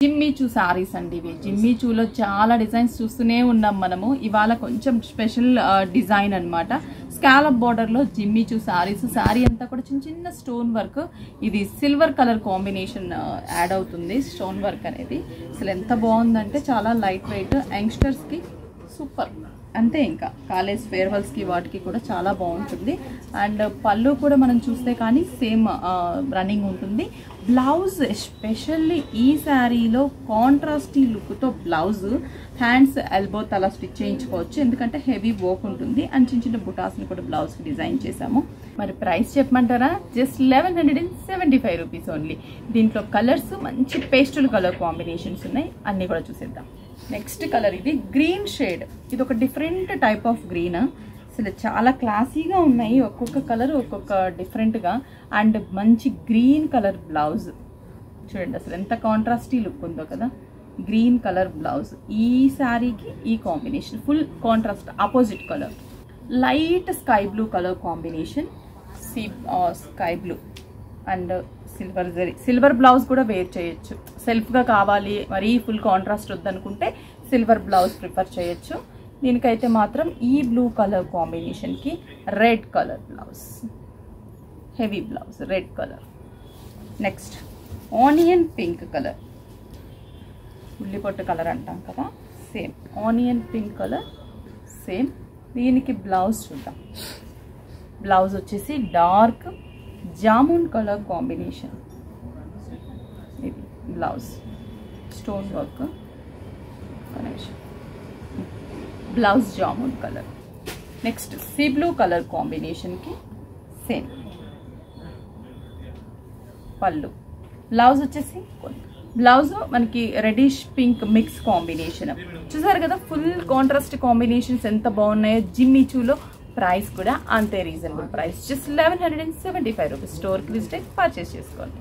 Jimmy Choo saris అండి ఇవి. జిమ్మిచూలో చాలా డిజైన్స్ చూస్తూనే ఉన్నాం మనము. ఇవాళ కొంచెం స్పెషల్ డిజైన్ అన్నమాట. స్కాలప్ బార్డర్ లో జిమ్మిచూ సారీస్. సారీ అంతా కూడా చిన్న చిన్న స్టోన్ వర్క్. ఇది సిల్వర్ కలర్ కాంబినేషన్ యాడ్ అవుతుంది. స్టోన్ వర్క్ అనేది అసలు ఎంత బాగుందంటే చాలా లైట్ వెయిట్, యంగ్స్టర్స్ కి సూపర్. అంతే, ఇంకా కాలేజ్ ఫేర్వెల్స్ కి వాటికి కూడా చాలా బాగుంటుంది. అండ్ పళ్ళు కూడా మనం చూస్తే కానీ సేమ్ రన్నింగ్ ఉంటుంది. బ్లౌజ్ ఎస్పెషల్లీ ఈ శారీలో కాంట్రాస్టీ లుక్తో బ్లౌజ్, హ్యాండ్స్ ఎల్బో తల స్టిచ్ చేయించుకోవచ్చు, ఎందుకంటే హెవీ వర్క్ ఉంటుంది. అండ్ చిన్న చిన్న బుటాస్ని కూడా బ్లౌజ్కి డిజైన్ చేసాము. మరి ప్రైస్ చెప్పమంటారా? Just 1175 rupees only. దీంట్లో కలర్స్ మంచి పేస్టల్ కలర్ కాంబినేషన్స్ ఉన్నాయి, అన్నీ కూడా చూసేద్దాం. నెక్స్ట్ కలర్ ఇది గ్రీన్ షేడ్. ఇది ఒక డిఫరెంట్ టైప్ ఆఫ్ గ్రీన్. అసలు చాలా క్లాసీగా ఉన్నాయి, ఒక్కొక్క కలర్ ఒక్కొక్క డిఫరెంట్గా. అండ్ మంచి గ్రీన్ కలర్ బ్లౌజ్ చూడండి, అసలు ఎంత కాంట్రాస్టీ లుక్ ఉందో కదా. గ్రీన్ కలర్ బ్లౌజ్, ఈ శారీకి ఈ combination full contrast. Opposite colour light sky blue colour combination, sky blue and silver zari. Silver blouse కూడా వేర్ చేయొచ్చు. సెల్ఫ్గా కావాలి, మరీ ఫుల్ కాంట్రాస్ట్ వద్దనుకుంటే సిల్వర్ బ్లౌజ్ ప్రిఫర్ చేయొచ్చు. దీనికైతే మాత్రం ఈ బ్లూ కలర్ కాంబినేషన్కి red colour blouse, heavy blouse, red colour. Next onion pink colour, ఉల్లిపొట్టు కలర్ అంటాం కదా, same onion pink colour same. దీనికి బ్లౌజ్ చూద్దాం. బ్లౌజ్ వచ్చేసి డార్క్ జామున్ కలర్ కాంబినేషన్. ఇది blouse, stone work connection, blouse jamun colour. Next sea blue colour కాంబినేషన్కి same పళ్ళు. Blouse వచ్చేసి బ్లౌజ్ మనకి రెడిష్ పింక్ మిక్స్ కాంబినేషన్. చూసారు కదా ఫుల్ కాంట్రాస్ట్ కాంబినేషన్స్ ఎంత బాగున్నాయో. జిమ్మిచూలో ప్రైస్ కూడా అంతే రీజనబుల్ ప్రైస్, జస్ట్ 1175 రూపీస్. స్టోర్కి విజిట్ పర్చేస్ చేసుకోండి.